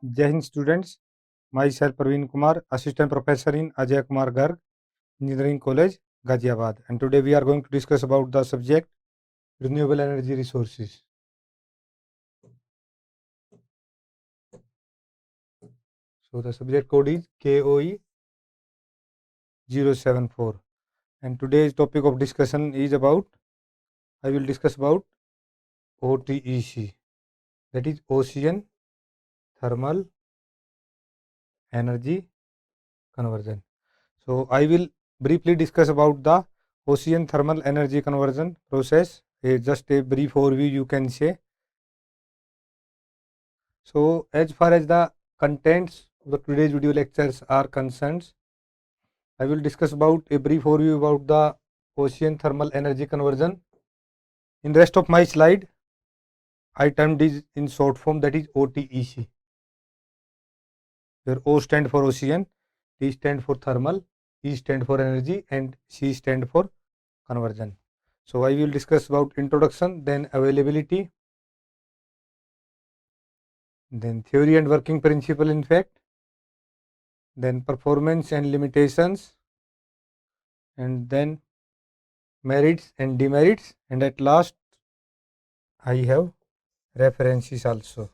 Jai Hind students, myself Praveen Kumar, Assistant Professor in Ajay Kumar Garg, Engineering College, Ghaziabad. And today we are going to discuss about the subject renewable energy resources. So the subject code is KOE 074. And today's topic of discussion is I will discuss about OTEC, that is Ocean Thermal Energy Conversion. So I will briefly discuss about the ocean thermal energy conversion process. Just a brief overview you can say. So as far as the contents of the today's video lectures are concerned, I will discuss about a brief overview about the ocean thermal energy conversion. In the rest of my slide, I termed it in short form, that is OTEC, where O stand for ocean, T stand for thermal, E stand for energy, and C stand for conversion. So I will discuss about introduction, then availability, then theory and working principle in fact, then performance and limitations, and then merits and demerits, and at last I have references also.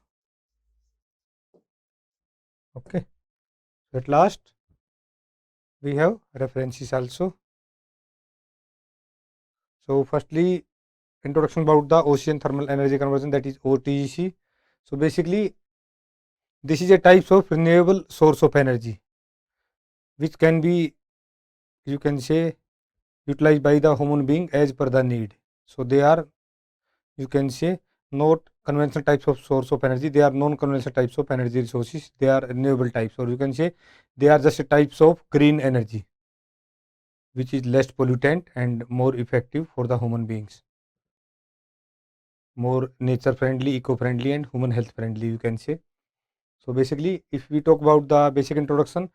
Okay, so at last we have references also. So firstly, introduction about the ocean thermal energy conversion, that is OTEC. So basically this is a type of renewable source of energy which can be, you can say, utilized by the human being as per the need. So they are, you can say, not conventional types of source of energy, they are non-conventional types of energy resources, they are renewable types, or you can say they are just types of green energy which is less pollutant and more effective for the human beings, more nature friendly, eco friendly, and human health friendly, you can say. So basically if we talk about the basic introduction,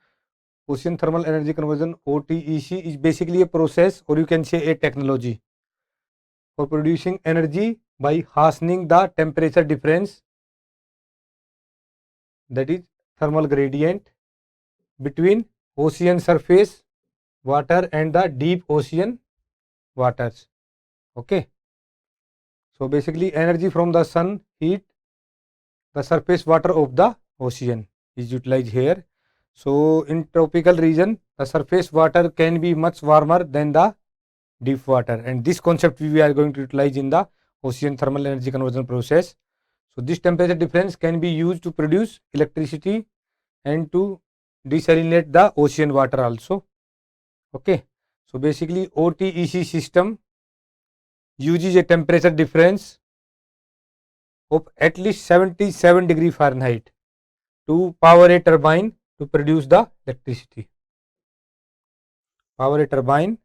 ocean thermal energy conversion, OTEC, is basically a process, or you can say a technology for producing energy by hastening the temperature difference, that is thermal gradient, between ocean surface water and the deep ocean waters. Okay, so basically energy from the sun heat the surface water of the ocean is utilized here. So in tropical region the surface water can be much warmer than the deep water, and this concept we are going to utilize in the ocean thermal energy conversion process. So this temperature difference can be used to produce electricity and to desalinate the ocean water also. Okay, so basically OTEC system uses a temperature difference of at least 77 degree Fahrenheit to power a turbine to produce the electricity. Power a turbine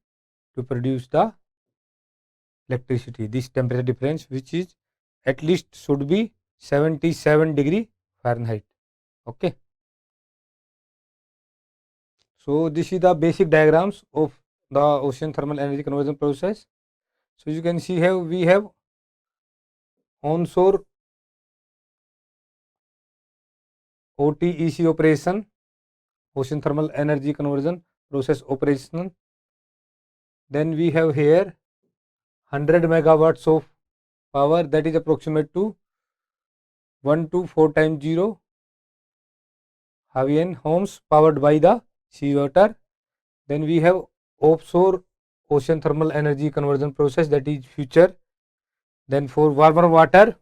to produce the electricity. This temperature difference, which is at least should be 77 degree Fahrenheit. Okay. So this is the basic diagrams of the ocean thermal energy conversion process. So you can see here we have onshore OTEC operation, ocean thermal energy conversion process operation. Then we have here 100 megawatts of power, that is approximate to 1 to 4 times 0 Havian homes powered by the seawater. Then we have offshore ocean thermal energy conversion process, that is future. Then for warmer water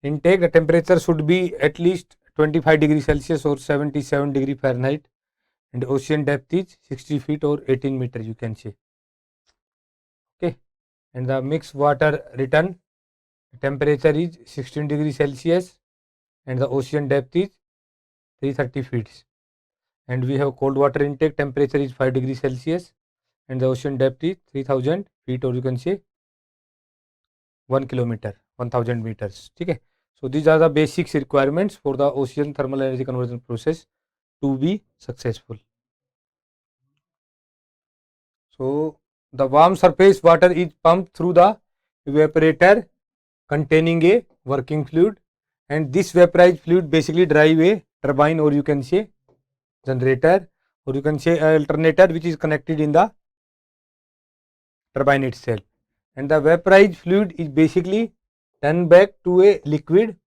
intake, the temperature should be at least 25 degrees Celsius or 77 degree Fahrenheit, and ocean depth is 60 feet or 18 meter, you can say. Okay, and the mixed water return temperature is 16 degrees Celsius and the ocean depth is 330 feet. And we have cold water intake, temperature is 5 degrees Celsius and the ocean depth is 3000 feet, or you can say 1 kilometer, 1000 meters. Okay, so these are the basics requirements for the ocean thermal energy conversion process to be successful. So the warm surface water is pumped through the evaporator containing a working fluid, and this vaporized fluid basically drive a turbine, or you can say generator, or you can say alternator, which is connected in the turbine itself. And the vaporized fluid is basically turned back to a liquid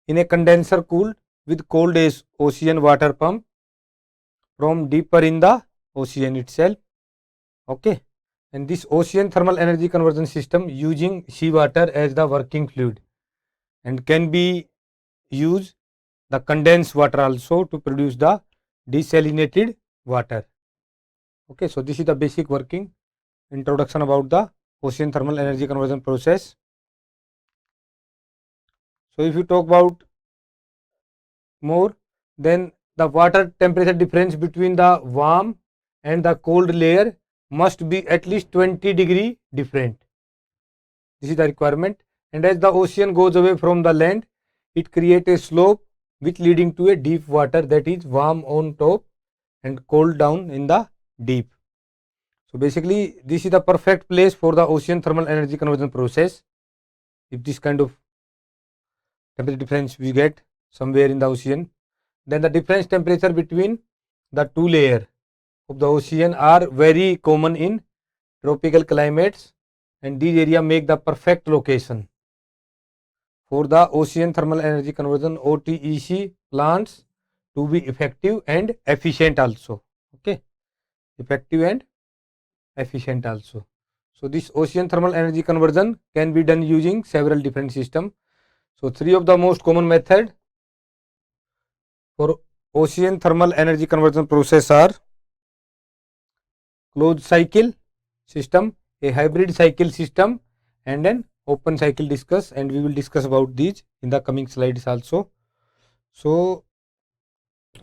in a condenser cooled with cold ocean water pump from deeper in the ocean itself. Okay, and this ocean thermal energy conversion system using seawater as the working fluid, and can be used the condensed water also to produce the desalinated water. Okay, so this is the basic working introduction about the ocean thermal energy conversion process. So if you talk about more, then the water temperature difference between the warm and the cold layer must be at least 20 degree different. This is the requirement. And as the ocean goes away from the land, it creates a slope which leading to a deep water that is warm on top and cold down in the deep. So basically this is the perfect place for the ocean thermal energy conversion process. If this kind of temperature difference we get somewhere in the ocean, then the difference temperature between the two layers of the ocean are very common in tropical climates, and these areas make the perfect location for the ocean thermal energy conversion OTEC plants to be effective and efficient also. Okay, effective and efficient also. So this ocean thermal energy conversion can be done using several different systems. So three of the most common method for ocean thermal energy conversion process are closed cycle system, a hybrid cycle system, and an open cycle discuss, and we will discuss about these in the coming slides also. So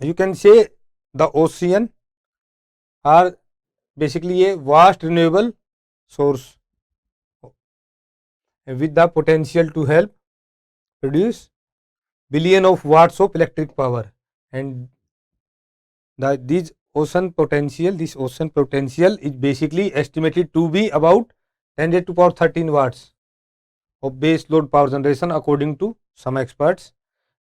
you can say the ocean are basically a vast renewable source with the potential to help produce billion of watts of electric power, and this ocean potential is basically estimated to be about 10 raised to power 13 watts of base load power generation according to some experts.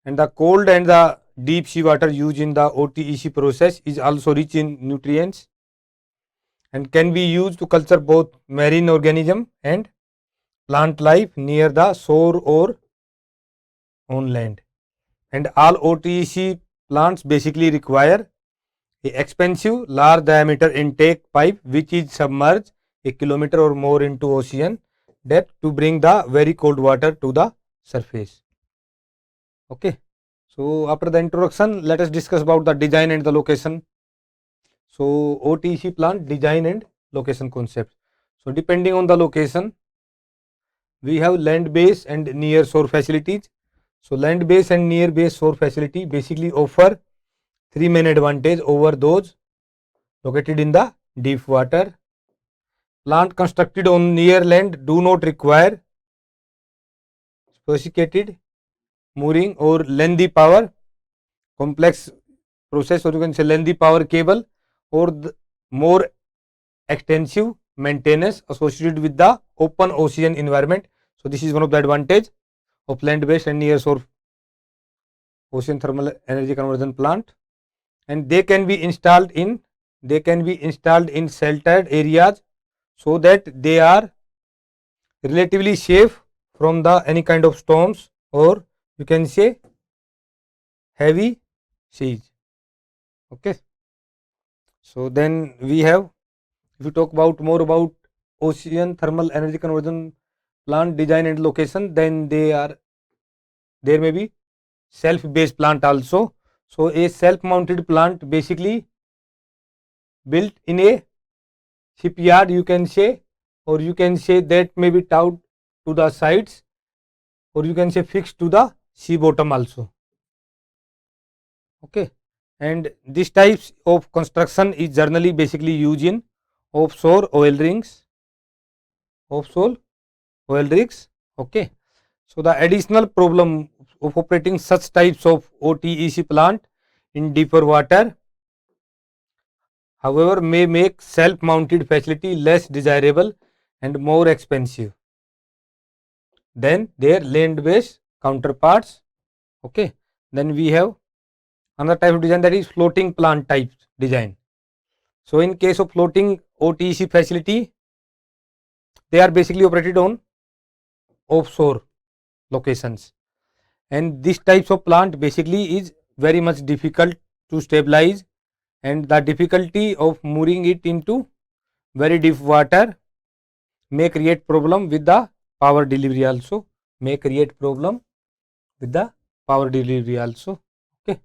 And the cold and the deep sea water used in the OTEC process is also rich in nutrients and can be used to culture both marine organism and plant life near the shore or on land. And all OTEC plants basically require a expensive large diameter intake pipe which is submerged a kilometer or more into ocean depth to bring the very cold water to the surface. Okay, so after the introduction, let us discuss about the design and the location. So OTEC plant design and location concept. So depending on the location, we have land base and near shore facilities. So land base and near base shore facility basically offer three main advantage over those located in the deep water. Plant constructed on near land do not require sophisticated mooring or lengthy power complex process, or you can say lengthy power cable, or the more extensive maintenance associated with the open ocean environment. So this is one of the advantage of land based and near shore ocean thermal energy conversion plant, and they can be installed in sheltered areas so that they are relatively safe from the any kind of storms, or you can say heavy seas. Okay, so then we have, if you talk about more about ocean thermal energy conversion plant design and location, then there may be self based plant also. So a self mounted plant basically built in a shipyard, you can say, or you can say that may be towed to the sides, or you can say fixed to the sea bottom also. Okay, and this types of construction is generally basically used in offshore oil rigs. Okay, so the additional problem of operating such types of OTEC plant in deeper water, however, may make self-mounted facility less desirable and more expensive than their land-based counterparts. Okay, then we have another type of design, that is floating plant type design. So in case of floating OTEC facility, they are basically operated on offshore locations, and this types of plant basically is very much difficult to stabilize, and the difficulty of mooring it into very deep water may create problem with the power delivery also, may create problem with the power delivery also. Okay,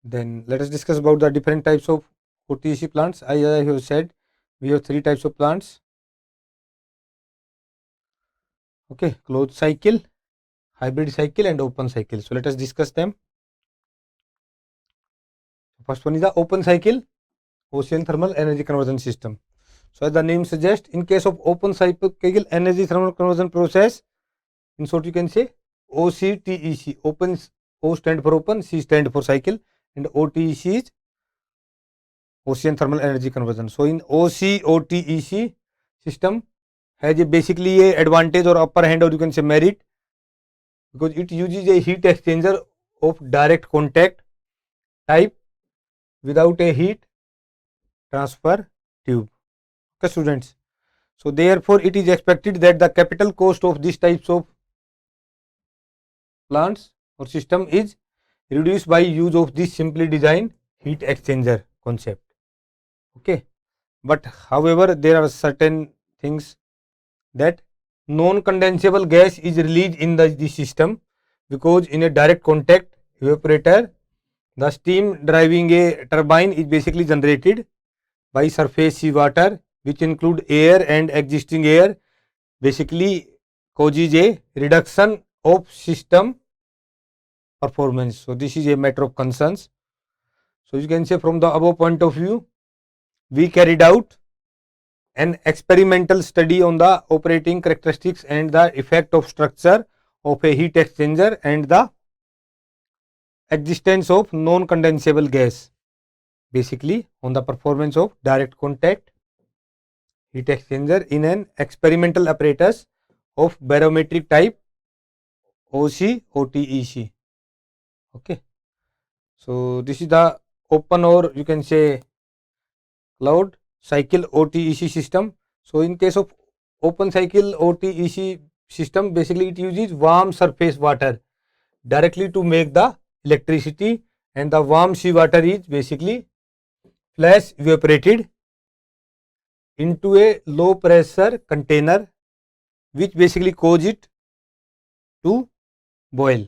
then let us discuss about the different types of OTC plants. As I have said, we have three types of plants. Okay, closed cycle, hybrid cycle and open cycle. So let us discuss them. First one is the open cycle ocean thermal energy conversion system. So as the name suggests, in case of open cycle energy thermal conversion process, in short you can say OCTEC. Open, O stand for open, C stand for cycle, and OTEC is ocean thermal energy conversion. So in OCOTEC system has a basically a advantage or upper hand, or you can say merit, because it uses a heat exchanger of direct contact type without a heat transfer tube. Okay, students. So therefore it is expected that the capital cost of these types of plants or system is reduced by use of this simply designed heat exchanger concept. Okay, but however there are certain things, that non-condensable gas is released in the system, because in a direct contact evaporator, the steam driving a turbine is basically generated by surface seawater, which include air, and existing air basically causes a reduction of system performance. So this is a matter of concerns. So you can say from the above point of view, we carried out an experimental study on the operating characteristics and the effect of structure of a heat exchanger and the existence of non-condensable gas basically on the performance of direct contact heat exchanger in an experimental apparatus of barometric type OCOTEC. Okay, so this is the open, or you can say cloud cycle OTEC system. So in case of open cycle OTEC system, basically it uses warm surface water directly to make the electricity, and the warm seawater is basically flash evaporated into a low pressure container, which basically cause it to boil,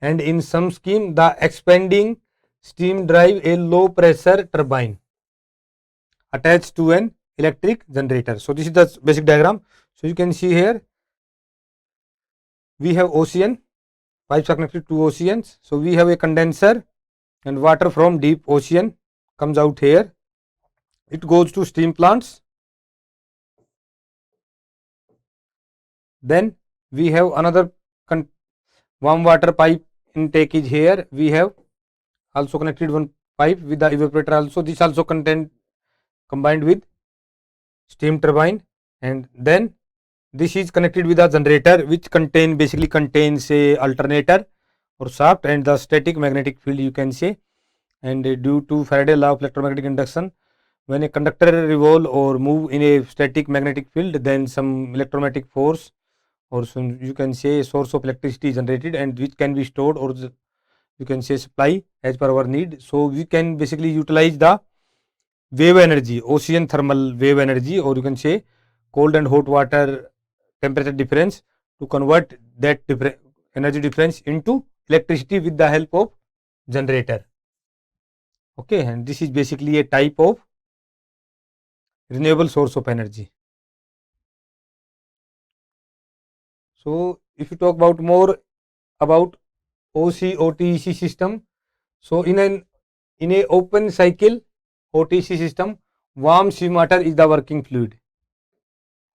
and in some scheme the expanding steam drive a low pressure turbine attached to an electric generator. So this is the basic diagram. So you can see here we have ocean, pipes are connected to oceans. So we have a condenser, and water from deep ocean comes out here. It goes to steam plants. Then we have another warm water pipe intake is here. We have also connected one pipe with the evaporator also. This also combined with steam turbine, and then this is connected with a generator, which basically contains a alternator or shaft and the static magnetic field, you can say. And due to Faraday law of electromagnetic induction, when a conductor revolve or move in a static magnetic field, then some electromagnetic force, or some, you can say, a source of electricity is generated, and which can be stored, or you can say supply as per our need. So we can basically utilize the wave energy, ocean thermal wave energy, or you can say cold and hot water temperature difference, to convert that energy difference into electricity with the help of generator. Okay, and this is basically a type of renewable source of energy. So if you talk about more about OCOTEC system, so in a open cycle OTC system, warm seawater is the working fluid.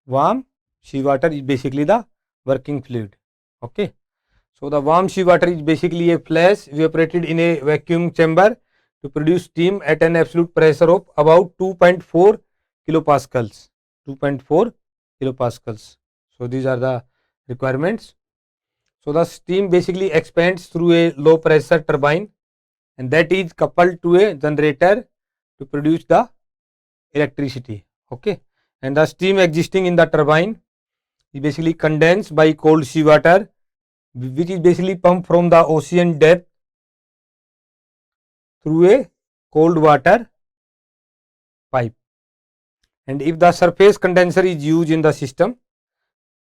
Warm seawater is basically the working fluid. Okay, so the warm seawater is basically a flash evaporated in a vacuum chamber to produce steam at an absolute pressure of about 2.4 kilopascals. 2.4 kilopascals. So these are the requirements. So the steam basically expands through a low pressure turbine, and that is coupled to a generator to produce the electricity. Okay, and the steam existing in the turbine is basically condensed by cold seawater, which is basically pumped from the ocean depth through a cold water pipe. And if the surface condenser is used in the system,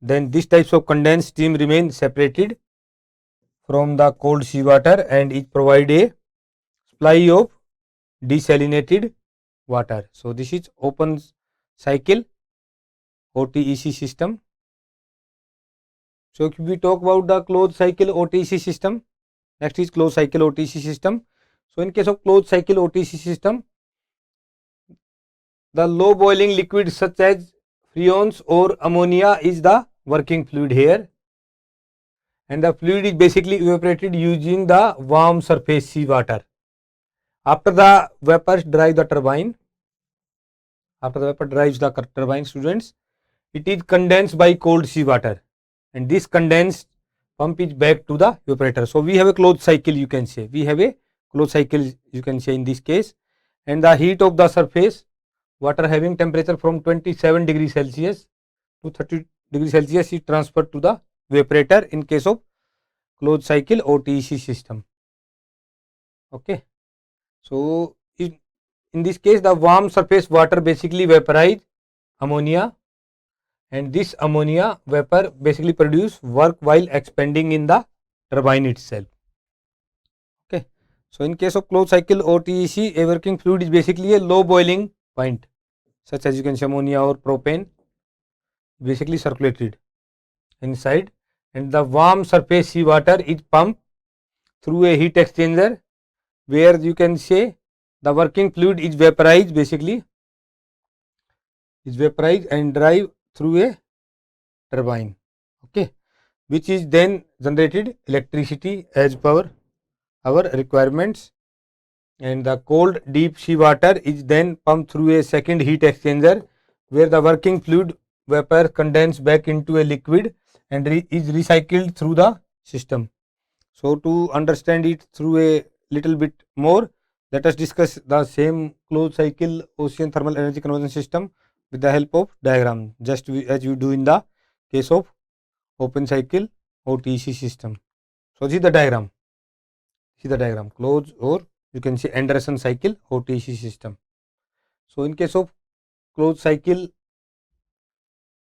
then these types of condensed steam remain separated from the cold seawater and it provide a supply of desalinated water. So this is open cycle OTEC system. So if we talk about the closed cycle OTEC system, next is closed cycle OTEC system. So in case of closed cycle OTEC system, the low boiling liquid such as freons or ammonia is the working fluid here, and the fluid is basically evaporated using the warm surface seawater. After the vapors drive the turbine, students, it is condensed by cold seawater, and this condensed pump is back to the evaporator. So we have a closed cycle, you can say. We have a closed cycle, you can say, in this case, and the heat of the surface water having temperature from 27 degrees Celsius to 30 degrees Celsius is transferred to the evaporator in case of closed cycle OTEC system. Okay, so in this case the warm surface water basically vaporize ammonia, and this ammonia vapor basically produce work while expanding in the turbine itself. Okay, so in case of closed cycle OTEC, a working fluid is basically a low boiling point, such as you can say ammonia or propane, basically circulated inside, and the warm surface seawater is pumped through a heat exchanger where you can say the working fluid is vaporized, basically is vaporized and drive through a turbine. Okay, which is then generated electricity as per our requirements, and the cold deep seawater is then pumped through a second heat exchanger where the working fluid vapor condense back into a liquid and is recycled through the system. So to understand it through a little bit more, let us discuss the same closed cycle ocean thermal energy conversion system with the help of diagram, just as you do in the case of open cycle OTEC system. So this is the diagram. See the diagram, closed, or you can say Anderson cycle OTEC system. So in case of closed cycle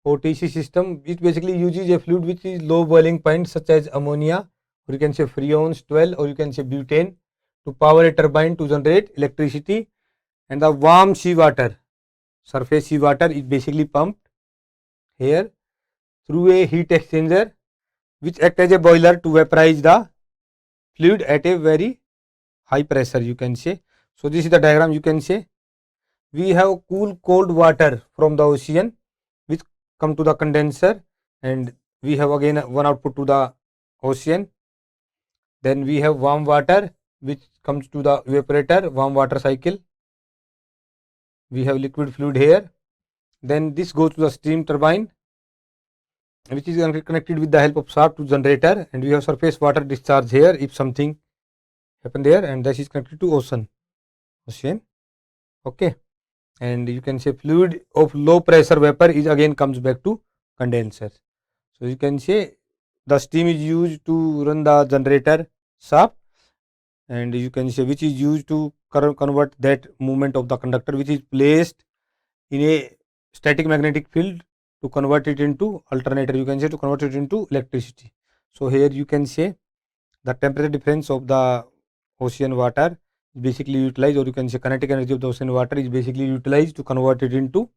OTEC system, it basically uses a fluid which is low boiling point such as ammonia, or you can say freons 12, or you can say butane, to power a turbine to generate electricity, and the warm seawater, surface seawater, is basically pumped here through a heat exchanger which act as a boiler to vaporize the fluid at a very high pressure, you can say. So this is the diagram, you can say. We have cool cold water from the ocean which come to the condenser, and we have again one output to the ocean. Then we have warm water which comes to the evaporator, warm water cycle. We have liquid fluid here. Then this goes to the steam turbine which is connected with the help of shaft to generator, and we have surface water discharge here if something happen there, and this is connected to ocean. Okay, and you can say fluid of low pressure vapor is again comes back to condenser. So you can say the steam is used to run the generator shaft, and you can say which is used to convert that movement of the conductor which is placed in a static magnetic field to convert it into alternator, you can say, to convert it into electricity. So here you can say the temperature difference of the ocean water is basically utilized, or you can say kinetic energy of the ocean water is basically utilized to convert it into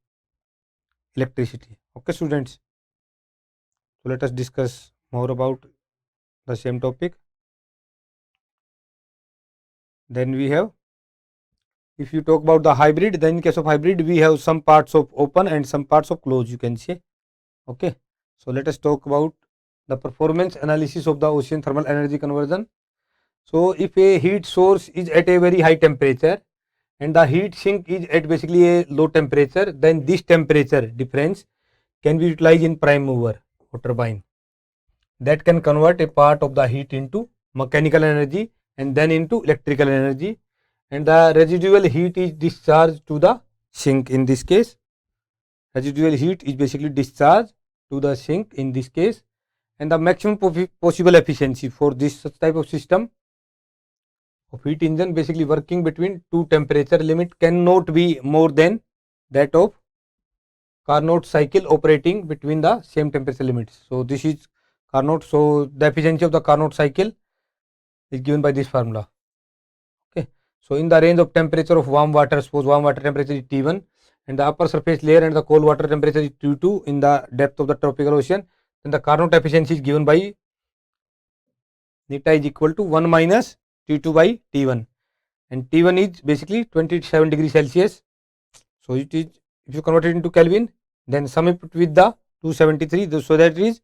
electricity. Okay students, so let us discuss more about the same topic. Then we have, if you talk about the hybrid, then in case of hybrid we have some parts of open and some parts of closed, you can say. Okay, so let us talk about the performance analysis of the ocean thermal energy conversion. So if a heat source is at a very high temperature and the heat sink is at basically a low temperature, then this temperature difference can be utilized in prime mover or turbine. that can convert a part of the heat into mechanical energy and then into electrical energy, and the residual heat is discharged to the sink. In this case, residual heat is basically discharged to the sink in this case, and the maximum possible efficiency for this such type of system of heat engine basically working between two temperature limit cannot be more than that of Carnot cycle operating between the same temperature limits. So this is Carnot. So the efficiency of the Carnot cycle is given by this formula. Okay. So in the range of temperature of warm water, suppose warm water temperature is T1 and the upper surface layer and the cold water temperature is T2 in the depth of the tropical ocean, then the Carnot efficiency is given by neta is equal to 1 minus T2 by T1, and T1 is basically 27 degrees Celsius. So it is, if you convert it into Kelvin, then sum it with the 273, so that is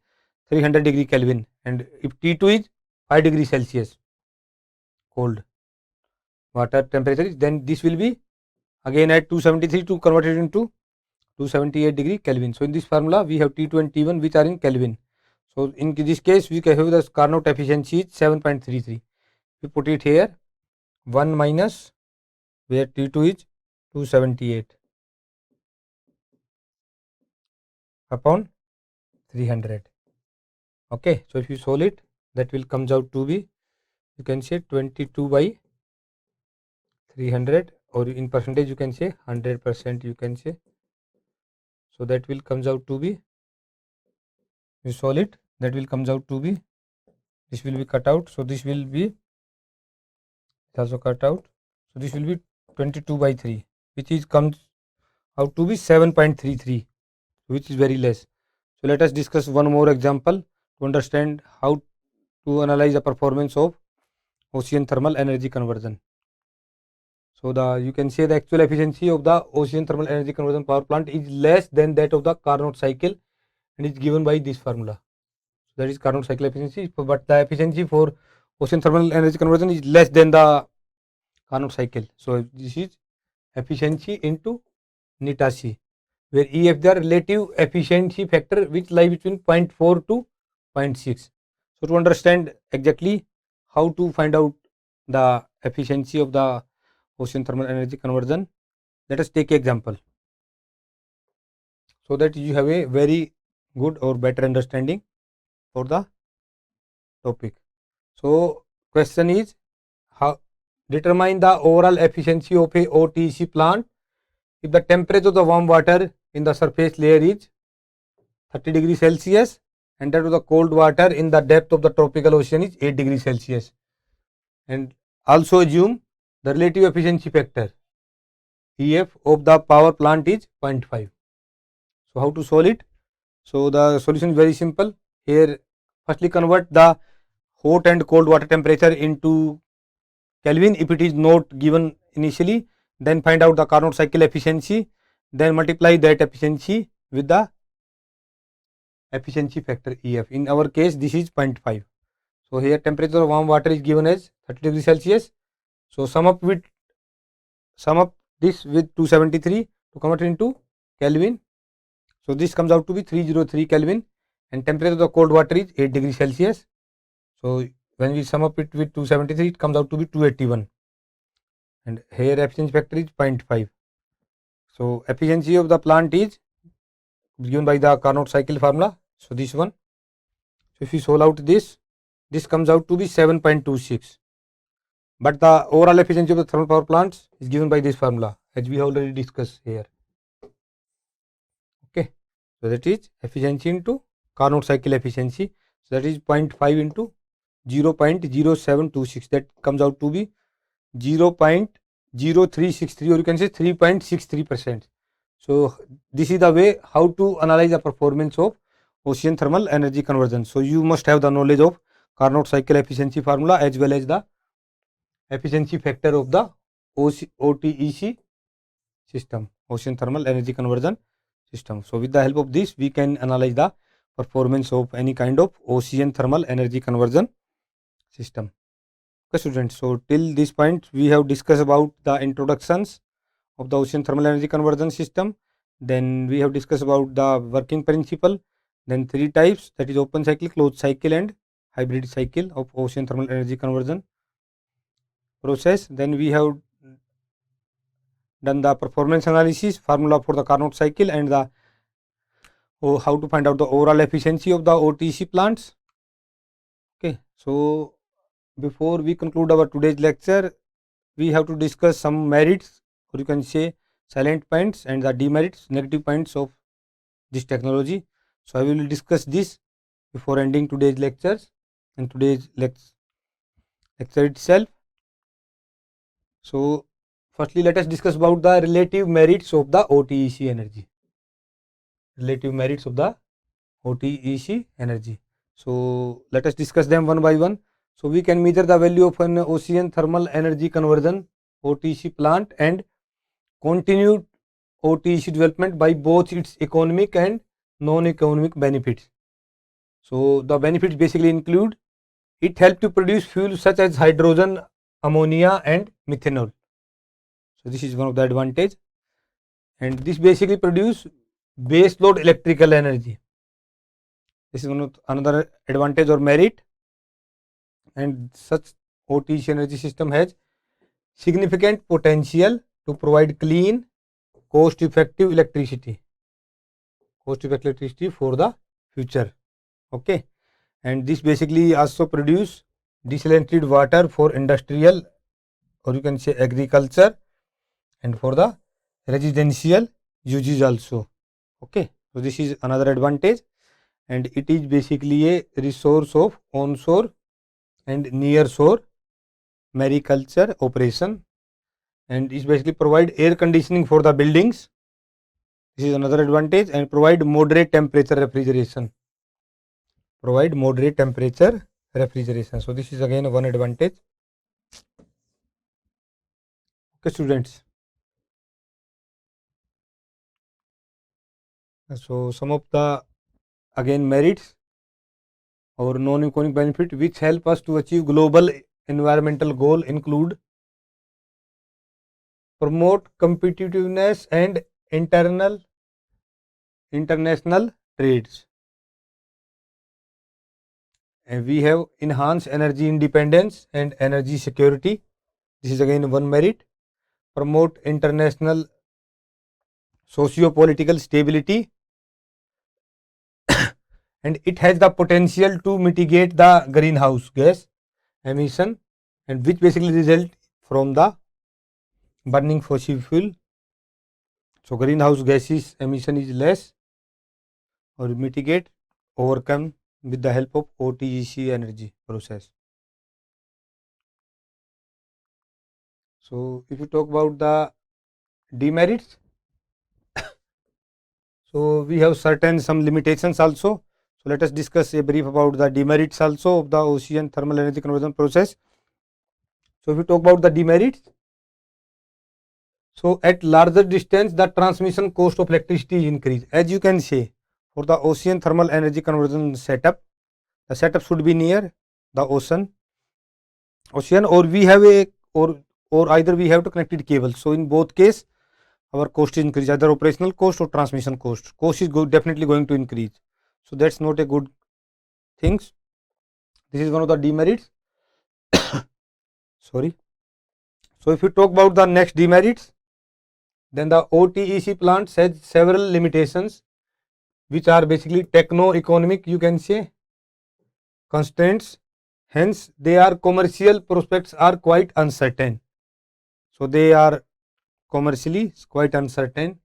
300 degree Kelvin, and if T2 is 5 degrees Celsius cold water temperature, then this will be again at 273 to convert it into 278 degree Kelvin. So in this formula we have T2 and T1 which are in Kelvin. So in this case we can have the Carnot efficiency is 7.33. We put it here 1 minus where T2 is 278 upon 300. Okay, so if you solve it, that will comes out to be, you can say 22 by 300, or in percentage you can say 100%, you can say. So that will comes out to be, you solve it, that will comes out to be, this will be cut out, so this will be also cut out, so this will be 22 by 3, which is comes out to be 7.33, which is very less. So let us discuss one more example to understand how to analyze the performance of ocean thermal energy conversion. So you can say the actual efficiency of the ocean thermal energy conversion power plant is less than that of the Carnot cycle, and is given by this formula. So that is Carnot cycle efficiency, but the efficiency for ocean thermal energy conversion is less than the Carnot cycle. So this is efficiency into neta C, where EF the relative efficiency factor which lie between 0.4 to 0.6. So to understand exactly how to find out the efficiency of the ocean thermal energy conversion, let us take an example so that you have a very good or better understanding for the topic. So question is, how determine the overall efficiency of a OTC plant if the temperature of the warm water in the surface layer is 30 degrees Celsius and that of the cold water in the depth of the tropical ocean is 8 degrees Celsius, and also assume the relative efficiency factor EF of the power plant is 0.5. So how to solve it? So the solution is very simple. Here firstly convert the hot and cold water temperature into Kelvin if it is not given initially, then find out the Carnot cycle efficiency, then multiply that efficiency with the efficiency factor EF. In our case this is 0.5. So here temperature of warm water is given as 30 degrees Celsius. So sum up this with 273 to convert it into Kelvin. So this comes out to be 303 Kelvin, and temperature of the cold water is 8 degrees Celsius. So when we sum up it with 273, it comes out to be 281, and here efficiency factor is 0.5. So efficiency of the plant is given by the Carnot cycle formula. So this one. So if you solve out this comes out to be 7.26. But the overall efficiency of the thermal power plants is given by this formula, as we have already discussed here. Okay. So that is efficiency into Carnot cycle efficiency. So that is 0.5 into 0.0726. That comes out to be 0.0363, or you can say 3.63%. So this is the way how to analyze the performance of ocean thermal energy conversion. So you must have the knowledge of Carnot cycle efficiency formula as well as the efficiency factor of the OTEC system, ocean thermal energy conversion system. So with the help of this we can analyze the performance of any kind of ocean thermal energy conversion system. Okay students, so till this point we have discussed about the introductions of the ocean thermal energy conversion system, then we have discussed about the working principle, Then three types, that is open cycle, closed cycle, and hybrid cycle of ocean thermal energy conversion process. Then we have done the performance analysis, formula for the Carnot cycle, and the how to find out the overall efficiency of the OTC plants. Okay, so before we conclude our today's lecture, we have to discuss some merits, or you can say silent points, and the demerits, negative points of this technology. So I will discuss this before ending today's lectures and today's lecture itself. So firstly, let us discuss about the relative merits of the OTEC energy. Relative merits of the OTEC energy. So let us discuss them one by one. So we can measure the value of an ocean thermal energy conversion OTC plant and continued OTC development by both its economic and non-economic benefits. So the benefits basically include it helps to produce fuels such as hydrogen, ammonia, and methanol. So this is one of the advantage, and this basically produce base load electrical energy. This is one of another advantage or merit, and such OTC energy system has significant potential to provide clean, cost-effective electricity for the future. Okay, and this basically also produce desalinated water for industrial, or you can say agriculture, and for the residential uses also. Okay, so this is another advantage, and it is basically a resource of onshore and near shore mariculture operation, and it basically provide air conditioning for the buildings. This is another advantage, and provide moderate temperature refrigeration. So this is again one advantage. Okay, students. So some of the again merits or non-economic benefit which help us to achieve global environmental goal include promote competitiveness and international trades, and we have enhanced energy independence and energy security. This is again one merit. Promote international socio-political stability, and it has the potential to mitigate the greenhouse gas emission, and which basically result from the burning fossil fuel. So greenhouse gases emission is less or mitigate, overcome with the help of OTEC energy process. So if you talk about the demerits, so we have certain some limitations also. So let us discuss a brief about the demerits also of the ocean thermal energy conversion process. So if you talk about the demerits, so at larger distance the transmission cost of electricity is increased. As you can say, for the ocean thermal energy conversion setup, the setup should be near the ocean, or we have a or either we have to connected cable. So in both case, our cost is increased, either operational cost or transmission cost. Cost is definitely going to increase. So that's not a good things. This is one of the demerits. Sorry. So if you talk about the next demerits, then the OTEC plants has several limitations, which are basically techno-economic, you can say, constraints. Hence, their commercial prospects are quite uncertain. So they are commercially quite uncertain.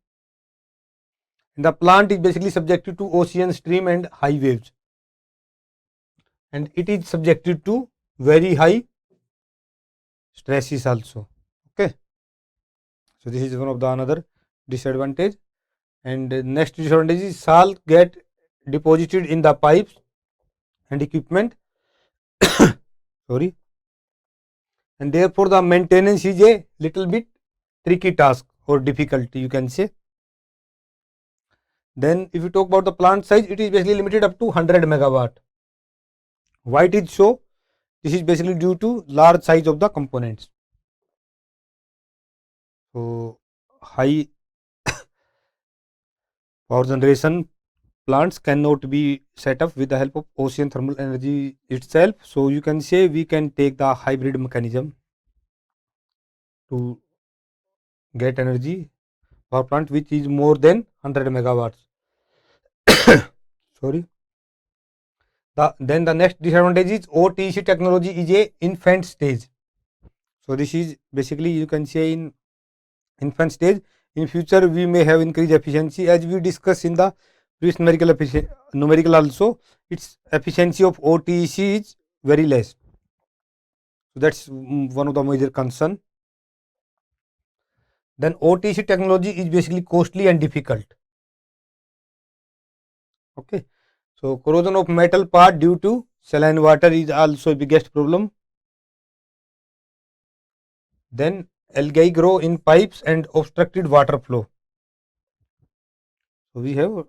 And the plant is basically subjected to ocean stream and high waves, and it is subjected to very high stresses also. Okay, so this is one of the another disadvantage. And next disadvantage is salt get deposited in the pipes and equipment. Sorry, and therefore the maintenance is a little bit tricky task or difficulty, you can say. Then if you talk about the plant size, it is basically limited up to 100 megawatt. Why it is so? This is basically due to large size of the components. So high power generation plants cannot be set up with the help of ocean thermal energy itself. So you can say we can take the hybrid mechanism to get energy power plant which is more than 100 megawatts. Sorry. Then the next disadvantage is OTC technology is a infant stage. So this is basically you can say in infant stage. In future we may have increased efficiency as we discussed in the previous numerical also. Its efficiency of OTC is very less. So that's one of the major concern. Then OTC technology is basically costly and difficult. Okay. So corrosion of metal part due to saline water is also biggest problem. Then algae grow in pipes and obstructed water flow. So we have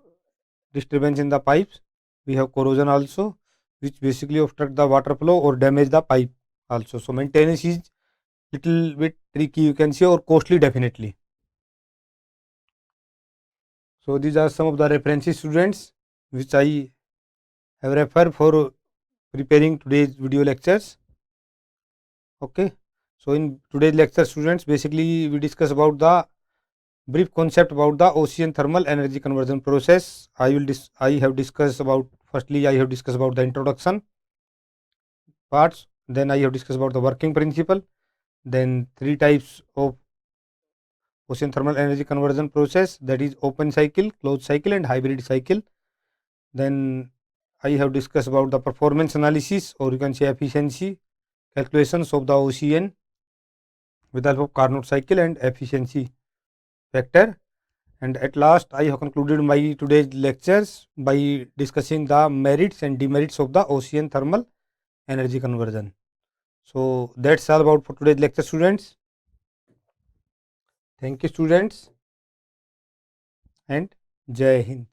disturbance in the pipes. We have corrosion also, which basically obstruct the water flow or damage the pipe also. So maintenance is little bit tricky, you can say, or costly definitely. So these are some of the references, students, which I have referred for preparing today's video lectures. Okay. So in today's lecture, students, basically we discuss about the brief concept about the ocean thermal energy conversion process. I have discussed about, firstly I have discussed about the introduction parts, then I have discussed about the working principle, then three types of ocean thermal energy conversion process, that is open cycle, closed cycle and hybrid cycle. Then I have discussed about the performance analysis, or you can say efficiency calculations of the ocean with the help of Carnot cycle and efficiency factor. And at last I have concluded my today's lectures by discussing the merits and demerits of the ocean thermal energy conversion. So that's all about for today's lecture, students. Thank you, students, and Jai Hind.